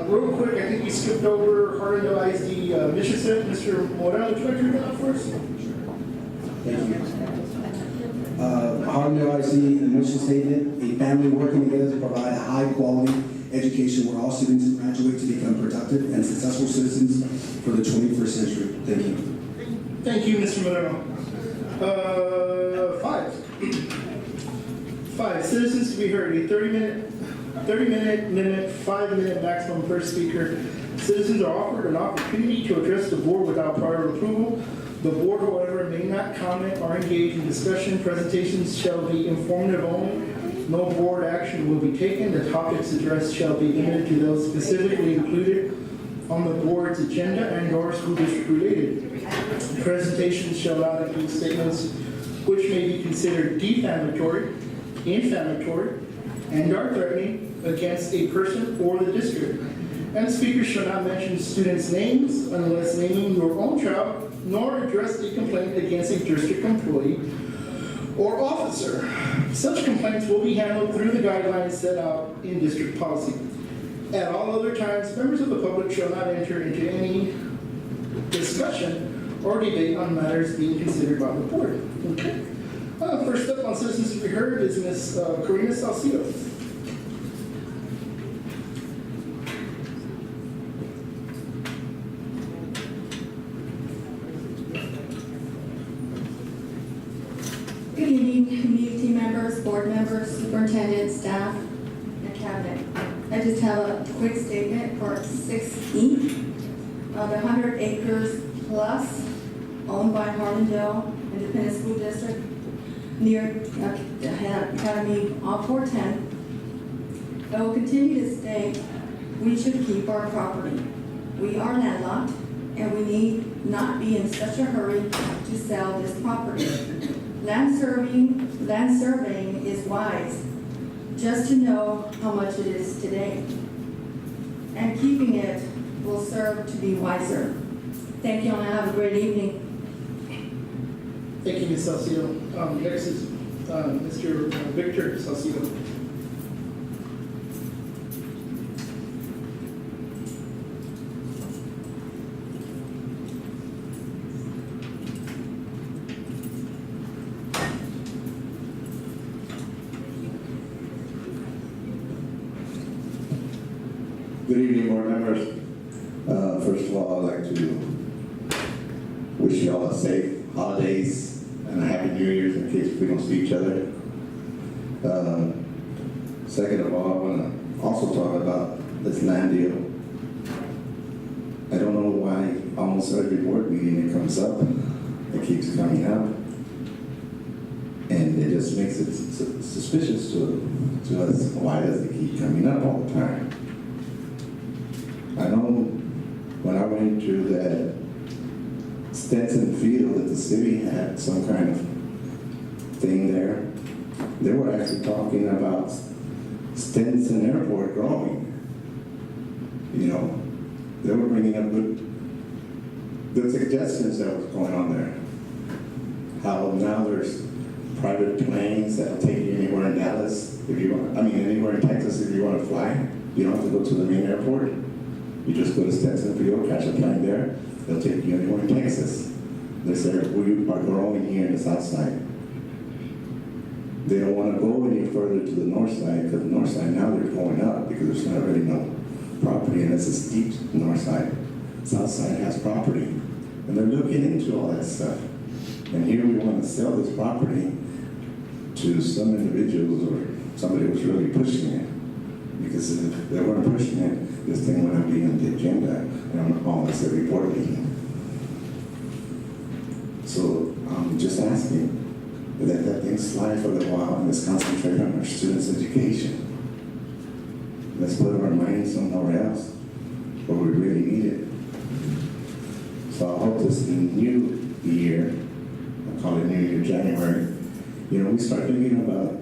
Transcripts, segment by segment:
Real quick, I think we skipped over Hardendale ISD mission set. Mr. Morel, would you like to read that out for us? Thank you. Hardendale IC, the mission statement, a family working together to provide a high-quality education where all students graduate to become productive and successful citizens for the 21st century. Thank you. Thank you, Mr. Morel. Five, citizens to be heard, a 30-minute limit, 5-minute maximum per speaker. Citizens are offered an opportunity to address the board without prior approval. The board, however, may not comment or engage in discussion. Presentations shall be informative only. No board action will be taken. The topics addressed shall be limited to those specifically included on the board's agenda and/or school district related. Presentations shall not include statements which may be considered defamatory, inflammatory, and/or threatening against a person or the district. And speakers shall not mention students' names unless naming your own child, nor address a complaint against a district employee or officer. Such complaints will be handled through the guidelines set out in district policy. At all other times, members of the public shall not enter into any discussion or debate on matters being considered by the board. Okay. First up on citizens to be heard is Ms. Karina Salcido. Good evening, community members, board members, superintendent, staff, and cabinet. I just have a quick statement for 6E. The 100 acres plus owned by Hardendale Independent School District near Academy off 410. I will continue to state we should keep our property. We are landlocked and we need not be in such a hurry to sell this property. Land surveying is wise, just to know how much it is today. And keeping it will serve to be wiser. Thank you and have a great evening. Thank you, Ms. Salcido. Next is Mr. Victor Salcido. Good evening, board members. First of all, I'd like to wish you all a safe holidays and a happy New Year's in case we don't see each other. Second of all, I want to also talk about this land deal. I don't know why almost every board meeting it comes up. It keeps coming up. And it just makes it suspicious to us. Why does it keep coming up all the time? I know when I went to that Stetson field that the city had some kind of thing there, they were actually talking about Stetson Airport growing. You know, they were bringing up good suggestions that was going on there. How now there's private planes that'll take you anywhere in Dallas if you want. I mean, anywhere in Texas if you want to fly. You don't have to go to the main airport. You just go to Stetson Field, catch a plane there. They'll take you anywhere in Texas. They say we are growing here in the south side. They don't want to go any further to the north side because the north side now they're going up because there's not really no property and it's a steep north side. South side has property and they're looking into all that stuff. And here we want to sell this property to some individuals or somebody was really pushing it. Because if they weren't pushing it, this thing would not be on the agenda and I'm almost every board meeting. So I'm just asking, let that thing slide for a little while and let's concentrate on our students' education. Let's put our money somewhere else where we really need it. So I hope this new year, I call it New Year January, you know, we start thinking about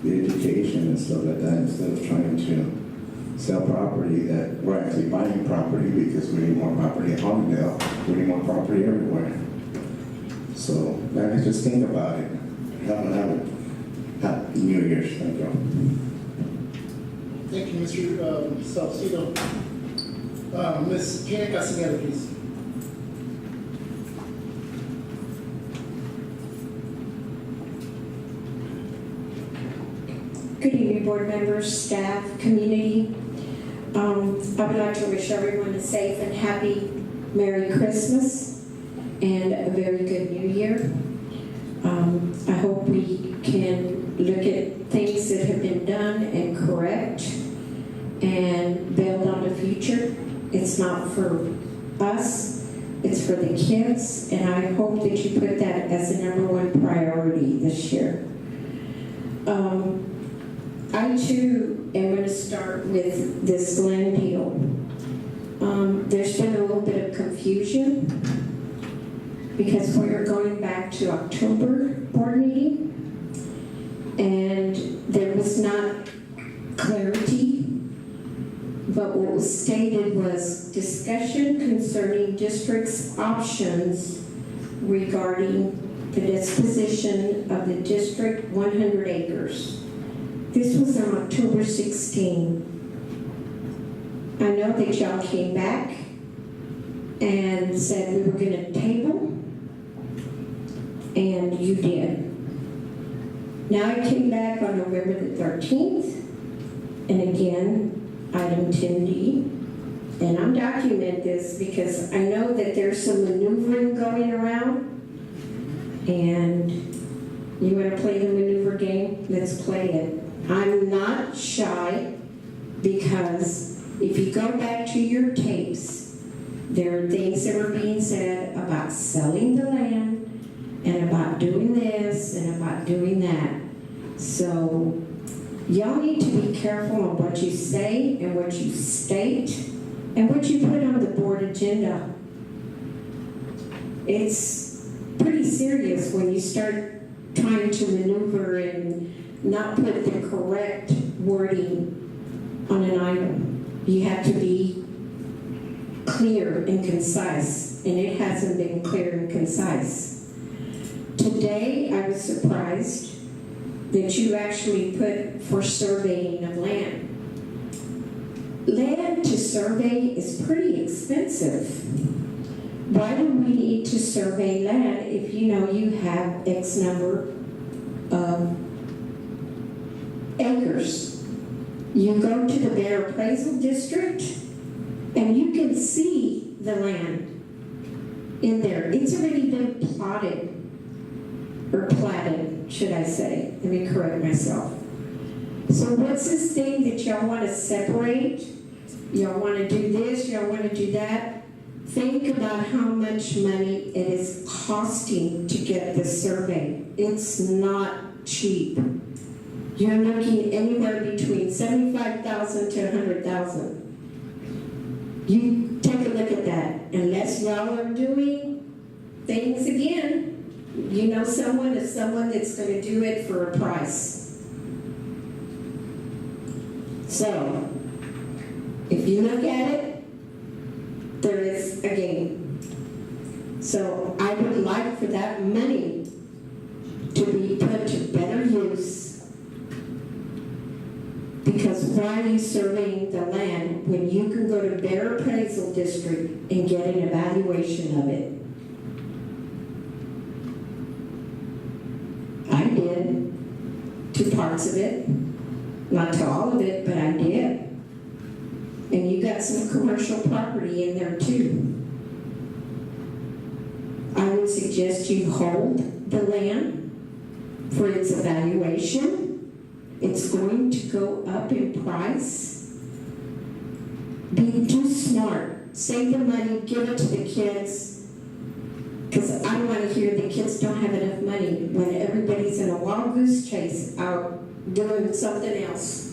the education and stuff like that instead of trying to sell property that we're actually buying property because we need more property at Homedale, we need more property everywhere. So maybe just think about it. Have a happy New Year's. Thank you. Thank you, Mr. Salcido. Ms. Gina Castaneda, please. Good evening, board members, staff, community. I would like to wish everyone a safe and happy Merry Christmas and a very good New Year. I hope we can look at things that have been done and correct and build on the future. It's not for us, it's for the kids, and I hope that you put that as the #1 priority this year. I too am going to start with this land deal. There's been a little bit of confusion because we're going back to October board meeting and there was not clarity, but what was stated was discussion concerning district's options regarding the disposition of the district 100 acres. This was on October 16. I know that y'all came back and said we were going to table, and you did. Now I came back on November the 13th, and again, item 10D, and I'm documenting this because I know that there's some maneuvering going around, and you want to play the maneuver game? Let's play it. I'm not shy because if you go back to your tapes, there are things that were being said about selling the land and about doing this and about doing that. So y'all need to be careful on what you say and what you state and what you put on the board agenda. It's pretty serious when you start trying to maneuver and not put the correct wording on an item. You have to be clear and concise, and it hasn't been clear and concise. Today, I was surprised that you actually put for surveying of land. Land to survey is pretty expensive. Why do we need to survey land if you know you have X number of acres? You go to the Bear Appraisal District and you can see the land in there. It's already been plotted, or platted, should I say. Let me correct myself. So what's this thing that y'all want to separate? Y'all want to do this, y'all want to do that? Think about how much money it is costing to get this survey. It's not cheap. You're looking anywhere between $75,000 to $100,000. You take a look at that. Unless y'all are doing things again, you know someone is someone that's going to do it for a price. So, if you look at it, there is a game. So I would like for that money to be put to better use. Because why are you surveying the land when you can go to Bear Appraisal District and get an evaluation of it? I did to parts of it, not to all of it, but I did. And you got some commercial property in there too. I would suggest you hold the land for its evaluation. It's going to go up in price. Be too smart. Save the money, give it to the kids. Because I don't want to hear the kids don't have enough money when everybody's in a wild goose chase out doing something else.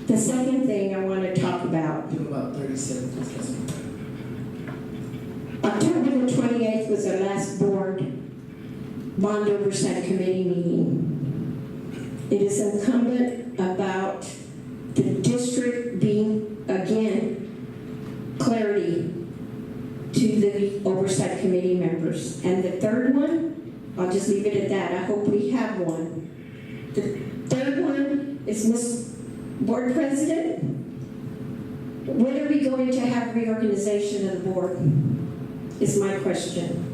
The second thing I want to talk about. Give about 30 seconds. October the 28th was our last board bond oversight committee meeting. It is incumbent about the district being, again, clarity to the oversight committee members. And the third one, I'll just leave it at that. I hope we have one. The third one is Ms. Board President. When are we going to have reorganization of the board? Is my question.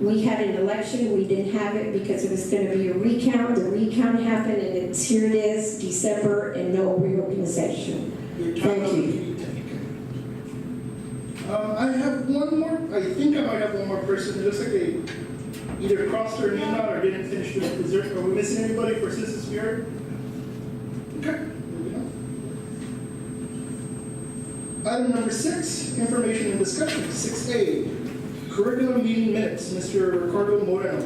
We had an election, we didn't have it because it was going to be a recount. The recount happened, and it's here it is, December, and no reorganization. Thank you. I have one more, I think I might have one more person. It looks like they either crossed their name out or didn't finish their, are we missing anybody for Citizens Bureau? Okay, moving on. Item number 6, information and discussion. 6A, curriculum meeting minutes. Mr. Ricardo Moreno.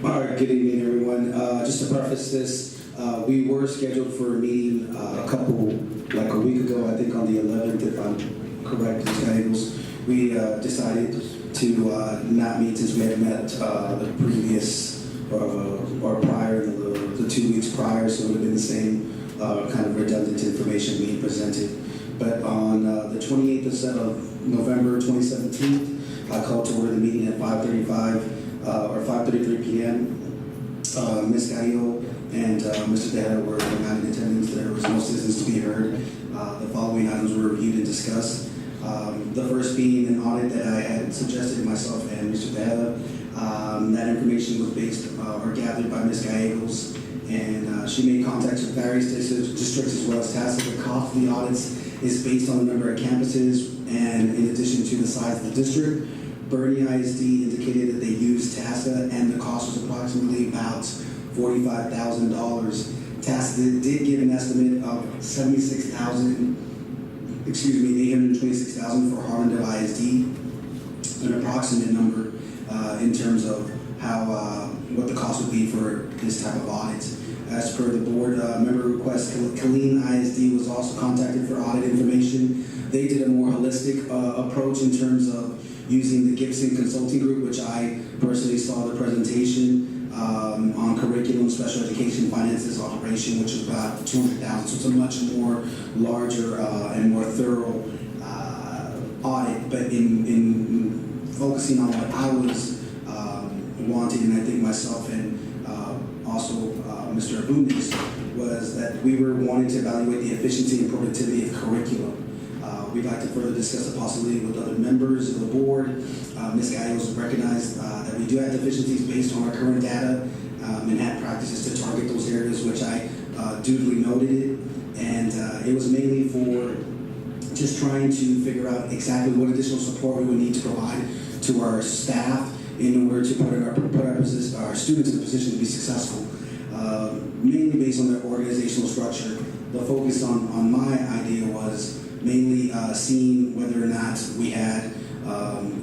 All right, good evening, everyone. Just to preface this, we were scheduled for a meeting like a week ago, I think on the 11th, if I'm correct, Mr. Eagles. We decided to not meet since we had met the previous or prior, the 2 weeks prior, so it would have been the same kind of redundant information being presented. But on the 28th of November 2017, I called to order the meeting at 5:35 or 5:33 p.m. Ms. Gallo and Mr. Tejeda were not in attendance. There was no citizens to be heard. The following items were reviewed and discussed. The first being an audit that I had suggested myself and Mr. Tejeda. That information was based or gathered by Ms. Gallegos, and she made contacts with various districts as well as TASA. The cost of the audits is based on the number of campuses and in addition to the size of the district. Bernie ISD indicated that they used TASA and the cost was approximately about $45,000. TASA did give an estimate of $826,000 for Harlandale ISD, an approximate number in terms of how what the cost would be for this type of audit. As per the board member request, Killeen ISD was also contacted for audit information. They did a more holistic approach in terms of using the Gibson Consulting Group, which I personally saw the presentation on curriculum, special education, finances, operation, which is about $200,000. So it's a much more larger and more thorough audit. But in focusing on what I was wanting, and I think myself and also Mr. Abundis, was that we were wanting to evaluate the efficiency and productivity of curriculum. We'd like to further discuss the possibility with other members of the board. Ms. Gallegos recognized that we do have deficiencies based on our current data and had practices to target those areas, which I dutifully noted it. And it was mainly for just trying to figure out exactly what additional support we would need to provide to our staff in order to put our students in a position to be successful. Mainly based on their organizational structure. The focus on my idea was mainly seeing whether or not we had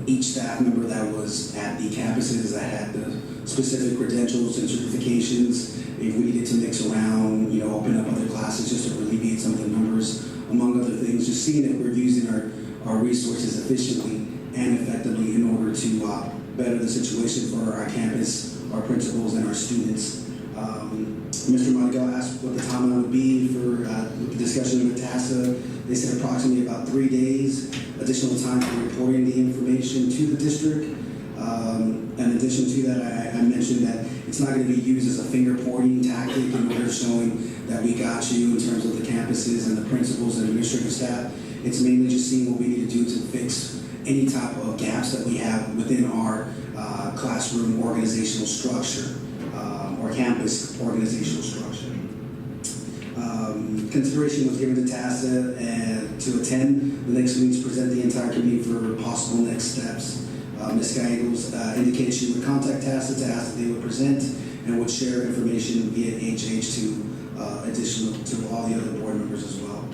each staff member that was at the campuses that had the specific credentials and certifications. If we needed to mix around, open up other classes just to alleviate some of the numbers, among other things, just seeing if we're using our resources efficiently and effectively in order to better the situation for our campus, our principals, and our students. Mr. Monaco asked what the timeline would be for the discussion with TASA. They said approximately about 3 days, additional time for reporting the information to the district. In addition to that, I mentioned that it's not going to be used as a finger-pointing tactic in order of showing that we got you in terms of the campuses and the principals and administrative staff. It's mainly just seeing what we need to do to fix any type of gaps that we have within our classroom organizational structure. Or campus organizational structure. Consideration was given to TASA to attend the next meeting to present the entire committee for possible next steps. Ms. Gallegos indicated she would contact TASA to ask that they would present and would share information via HH to additional to all the other board members as well.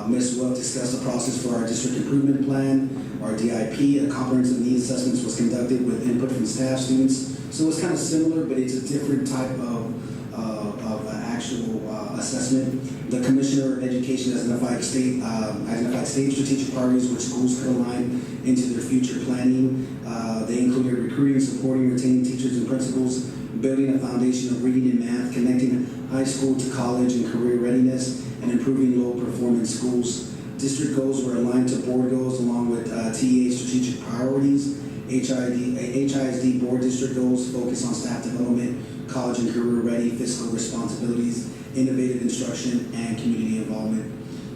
Ms. Wolf discussed the process for our district improvement plan, our DIP. A comprehensive needs assessment was conducted with input from staff, students. So it's kind of similar, but it's a different type of actual assessment. The Commissioner of Education has identified state strategic priorities which schools could align into their future planning. They included recruiting, supporting, retaining teachers and principals, building a foundation of reading and math, connecting high school to college and career readiness, and improving low-performance schools. District goals were aligned to board goals along with TEA strategic priorities. HISD board district goals focus on staff development, college and career ready, fiscal responsibilities, innovative instruction, and community involvement.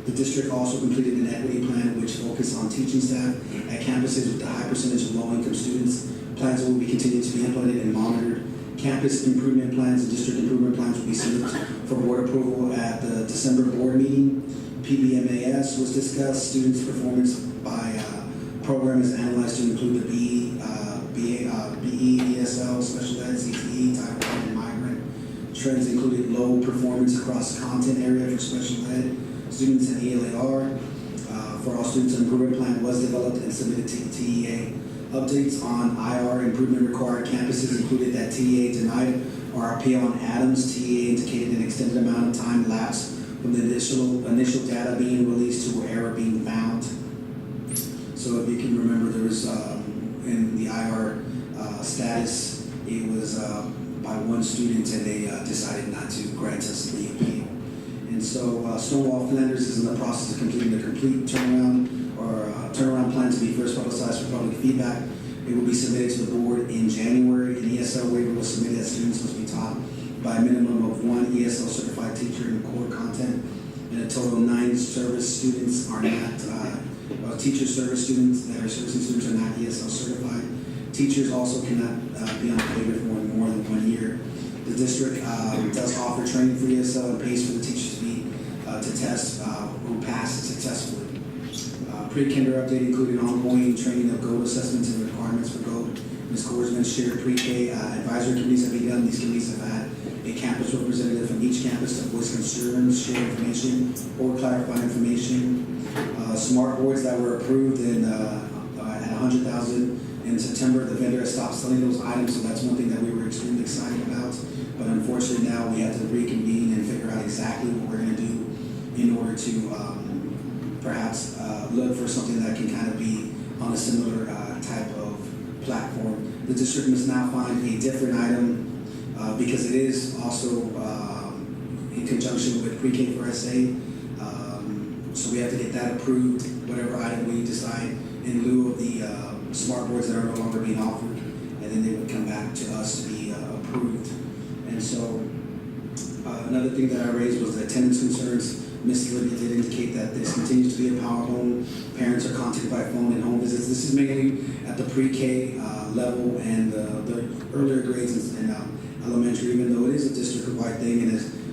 The district also completed an equity plan which focused on teaching staff at campuses with a high percentage of low-income students. Plans will be continued to be implemented and monitored. Campus improvement plans and district improvement plans will be submitted for board approval at the December board meeting. PBMAS was discussed. Students' performance by program is analyzed to include the BE, ESL, special ed, CTE, Title I, and migrant. Trends included low performance across content area for special ed students and ELAR. For all students, an improvement plan was developed and submitted to TEA. Updates on IR improvement required campuses included that TEA denied RP on Adams. TEA indicated an extended amount of time lapsed from the initial data being released to error being found. So if you can remember, there was in the IR status, it was by one student, and they decided not to grant us the appeal. And so Stonewall Flanders is in the process of completing the complete turnaround turnaround plan to be first publicized for public feedback. It will be submitted to the board in January. An ESL waiver was submitted as students must be taught by a minimum of one ESL certified teacher in core content, and a total of 9 service students are not, teacher service students that are servicing students are not ESL certified. Teachers also cannot be on the waiver for more than 1 year. The district does offer training for ESL and pays for the teachers to test who pass successfully. Pre-kinder update included ongoing training of GOAT assessments and requirements for GOAT. Ms. Korsman shared pre-K advisory committees have begun. These committees have had a campus representative from each campus to voice concerns, share information, or clarify information. Smart boards that were approved at $100,000 in September, the vendor has stopped selling those items, so that's one thing that we were extremely excited about. But unfortunately now we have to reconvene and figure out exactly what we're going to do in order to perhaps look for something that can kind of be on a similar type of platform. The district must now find a different item because it is also in conjunction with pre-K for SA. So we have to get that approved, whatever item we decide, in lieu of the smart boards that are no longer being offered, and then they would come back to us to be approved. And so another thing that I raised was the attendance concerns. Ms. Libby did indicate that this continues to be a power home. Parents are contacted by phone and home visits. This is mainly at the pre-K level and the earlier grades in elementary, even though it is a district-wide thing, and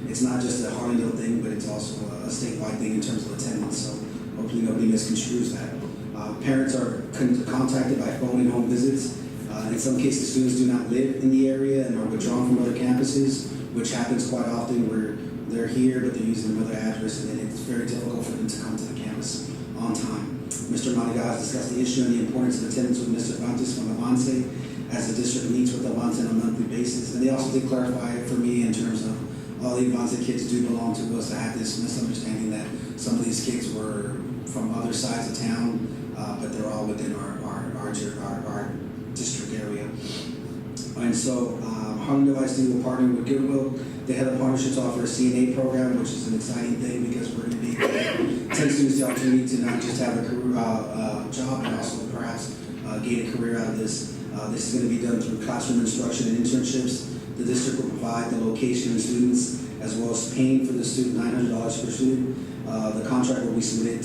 it's not just a Harlandale thing, but it's also a statewide thing in terms of attendance. So hopefully nobody misconstrues that. Parents are contacted by phone and home visits. In some cases, students do not live in the area and are withdrawn from other campuses, which happens quite often where they're here, but they're using another address, and then it's very difficult for them to come to the campus on time. Mr. Madigas discussed the issue and the importance of attendance with Mr. Vantes from Avance, as the district meets with Avance on a monthly basis. And they also did clarify it for me in terms of all the Avance kids do belong to us. I had this misunderstanding that some of these kids were from other sides of town, but they're all within our district area. And so Harlandale ISD will partner with Goodwill. They have a partnership to offer a CNA program, which is an exciting thing because we're going to be 10 students the opportunity to not just have a career job, but also perhaps gain a career out of this. This is going to be done through classroom instruction and internships. The district will provide the location and students, as well as paying for the student $900 per student. The contract will be submitted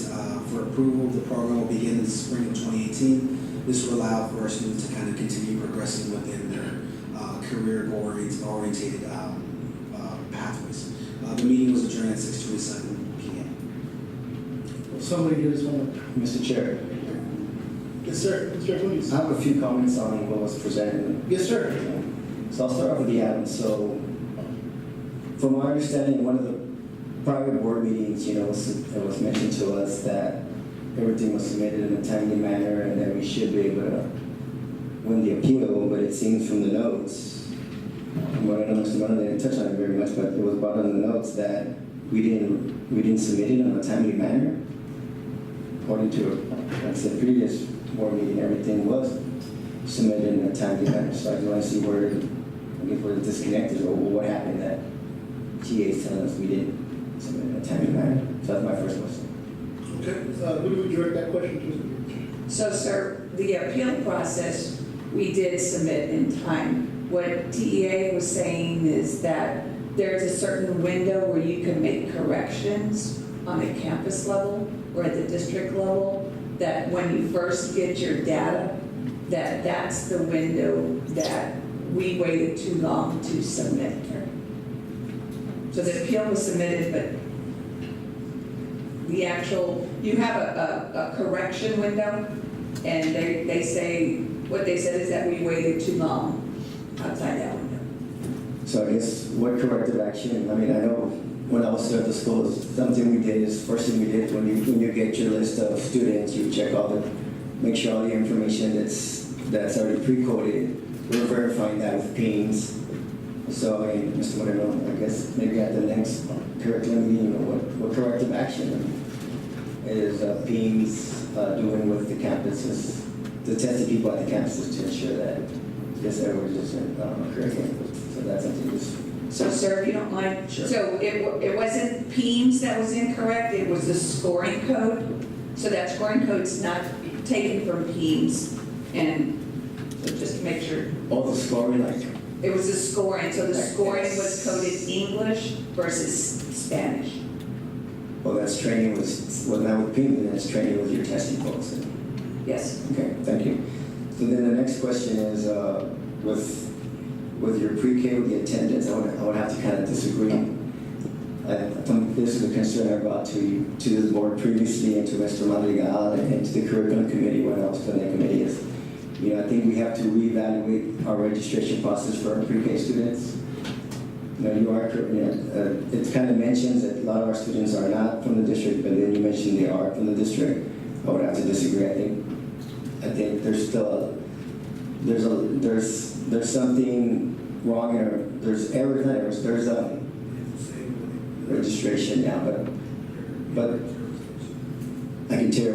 for approval. The program will begin in the spring of 2018. This will allow for our students to kind of continue progressing within their career-oriented pathways. The meeting was adjourned at 6:27 p.m. Somebody here is one. Mr. Chair, Yes, sir. Mr. Please. I have a few comments on what was presented. Yes, sir. So I'll start off with the items. So, from my understanding, in one of the private board meetings, it was mentioned to us that everything was submitted in a timely manner and that we should be able to win the appeal, but it seems from the notes, well, I know Mr. Mano didn't touch on it very much, but it was brought on the notes that we didn't submit it in a timely manner. According to, like I said, previous board meeting, everything was submitted in a timely manner. So I just want to see where the disconnect is, or what happened that TA is telling us we didn't submit in a timely manner. So that's my first question. Okay. Who do we direct that question to? So, sir, the appeal process, we did submit in time. What TEA was saying is that there's a certain window where you can make corrections on a campus level or at the district level, that when you first get your data, that's the window that we waited too long to submit. So the appeal was submitted, but the actual, you have a correction window, and they say, what they said is that we waited too long outside that window. So I guess what corrective action, I mean, I know when I was still at the school, something we did is, first thing we did when you get your list of students, you check make sure all the information that's already pre-coded, we're verifying that with PINs. So, I mean, Mr. Moreno, I guess maybe at the next curriculum meeting, what corrective action is PINs doing with the campuses, the testing people at the campuses to ensure that this error doesn't occur again. So that's something just. So, sir, if you don't mind. Sure. So it wasn't PIMS that was incorrect, it was the scoring code. So that scoring code's not taken from PIMS. And so just to make sure. All the scoring, like. It was the scoring, so the Like scoring this. was coded English versus Spanish. Well, that's training well, now with PIN, then that's training with your testing folks. Yes. Okay, thank you. So then the next question is, with your pre-K with the attendance, I would have to kind of disagree. This is a concern I brought to the board previously, and to Mr. Madrigal, and to the curriculum committee, what else on that committee is. I think we have to reevaluate our registration process for our pre-K students. You are, it kind of mentions that a lot of our students are not from the district, but then you mentioned they are from the district. I would have to disagree. I think there's still there's something wrong here. There's errors, not errors. There's a registration now, but I can tell you